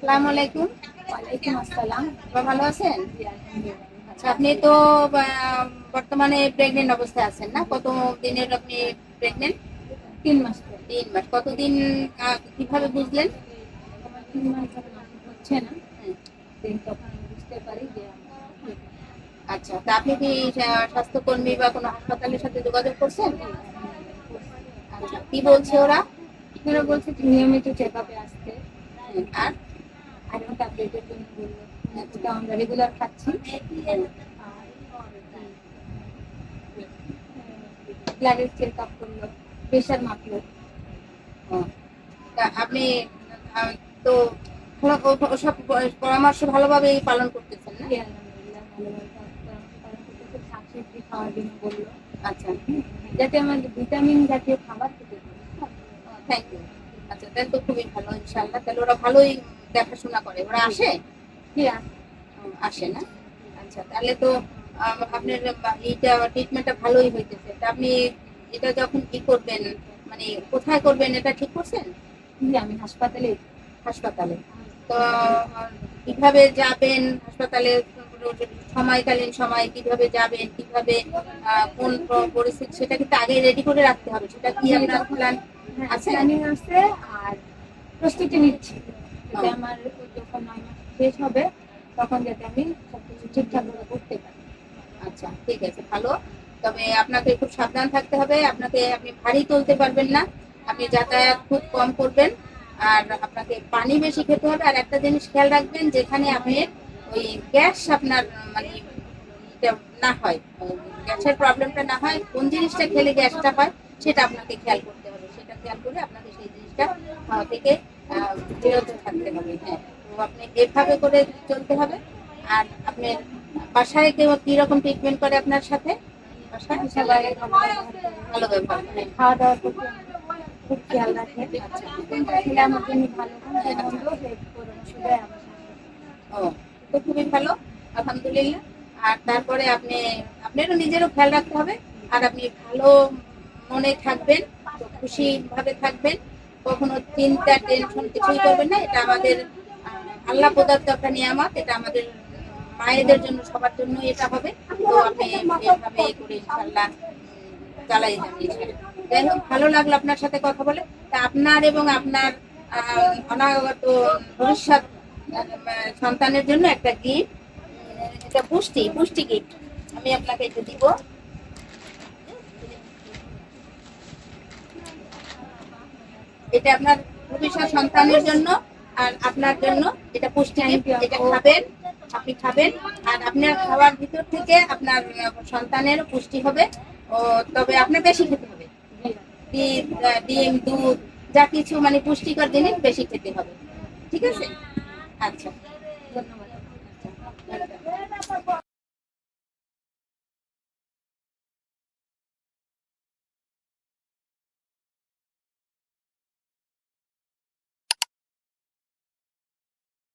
আসসালামু আলাইকুম। ওয়ালাইকুম আসসালাম। ভালো আছেন? জি, আলহামদুলিল্লাহ। আচ্ছা, আপনি তো বর্তমানে প্রেগনেন্ট অবস্থায় আছেন না? কত দিনের আপনি প্রেগনেন্ট? 3 মাস ধরে। 3 মাস। কতদিন কিভাবে বুঝলেন? আমার 3 মাস ধরে মাসিক হচ্ছে না। হুম, তখন আমি বুঝতে পারি যে আমার pregnant। আচ্ছা, তা আপনি কি স্বাস্থ্যকর্মী বা কোনো হাসপাতালের সাথে যোগাযোগ করছেন? জি, আলহামদুলিল্লাহ করছি। আচ্ছা, কি বলছে ওরা? ওরা বলছে যে নিয়মিত চেকআপে আসতে। আর আয়রন ট্যাবলেটের জন্য বলল। আচ্ছা, ওটা আমরা রেগুলার খাচ্ছি। আর ব্লাডের চেকআপ করলো, প্রেশার মাপলো। হুম, তা আপনি আহ, তো সব পরামর্শ ভালোভাবেই পালন করতেছেন না? জি, আলহামদুলিল্লাহ ভালোভাবে পালন করতেছে। শাকসবজি খাওয়ার জন্য বললো। আচ্ছা, যাতে আমার ভিটামিন জাতীয় খাবার খেতে পারি। Thank you. আচ্ছা, তাহলে তো খুবই ভালো, ইনশাল্লাহ। তাহলে ওরা ভালোই দেখাশোনা করে, ওরা আসে? জি, আসে না? আচ্ছা, তাহলে তো আপনার এইটা ট্রিটমেন্টটা ভালোই হইতেছে। তা আপনি এটা যখন কি করবেন, মানে কোথায় করবেন এটা ঠিক করছেন? জি, আমি হাসপাতালে। হাসপাতালে। তো কিভাবে যাবেন হাসপাতালে? সময়কালীন সময় কিভাবে যাবেন, কিভাবে কোন পরিস্থিতি, সেটা কিন্তু আগে রেডি করে রাখতে হবে। সেটা কি জি, আপনার তখন প্ল্যান আছে? প্ল্যানিং আছে আর প্রস্তুতি নিচ্ছি। যাতে ও, আমার যখন 9 মাস শেষ হবে তখন যাতে আমি সবকিছু ঠিকঠাকভাবে করতে পারি। আচ্ছা, ঠিক আছে, ভালো। তবে আপনাকে খুব সাবধান থাকতে হবে। আপনি ভারী তুলতে পারবেন না। আপনি যাতায়াত খুব কম করবেন। আর আপনাকে পানি বেশি খেতে হবে। আর একটা জিনিস খেয়াল রাখবেন, যেখানে আপনি ওই গ্যাস আপনার মানে এটা না হয়, গ্যাসের প্রবলেমটা না হয়, কোন জিনিসটা খেলে গ্যাসটা হয় সেটা আপনাকে খেয়াল করতে হবে। সেটা খেয়াল করে আপনাকে সেই জিনিসটা থেকে বিরত থাকতে হবে। হ্যাঁ, তো আপনি এভাবে করে চলতে হবে। আর আপনি বাসায় কেউ কিরকম ট্রিটমেন্ট করে আপনার সাথে? বাসায় সবাই ভালো ব্যবহার করে, ভালো ব্যাপার, হ্যাঁ। খাওয়া দাওয়ার প্রতি আমার খুব খেয়াল রাখে। আচ্ছা, কোনটা খেলে আমার জন্য ভালো, কোনটা আচ্ছা, মন্দ সেই পরামর্শ দেয় আমার ও, তো খুবই ভালো, আলহামদুলিল্লাহ। আর তারপরে আপনারও নিজেরও খেয়াল রাখতে হবে। আর আপনি ভালো মনে থাকবেন, তো খুশি ভাবে থাকবেন। কখনো চিন্তা টেনশন কিছুই করবেন না। এটা আমাদের আল্লাহ প্রদত্ত একটা নিয়ামত। এটা আমাদের মায়েদের জন্য, সবার জন্য এটা হবে। তো আপনি এভাবে করে ইনশাল্লাহ চালাই যান ইনশাল্লাহ। যাই হোক, ভালো লাগলো আপনার সাথে কথা বলে। তা আপনার এবং আপনার অনাগত ভবিষ্যৎ সন্তানের জন্য একটা গিফট, এটা পুষ্টি পুষ্টি গিফট আমি আপনাকে এটা দিব। এটা আপনার ভবিষ্যৎ সন্তানের জন্য আর আপনার জন্য। এটা পুষ্টি থ্যাংক গিফট, ইউ এটা আপু। খাবেন, আপনি খাবেন। আর আপনার খাওয়ার ভিতর থেকে আপনার সন্তানের পুষ্টি হবে। ও, তবে আপনার বেশি খেতে হবে। জি, ডিম, দুধ, যা কিছু মানে পুষ্টিকর জিনিস বেশি খেতে হবে। ঠিক আছে? আচ্ছা, ধন্যবাদ। আচ্ছা।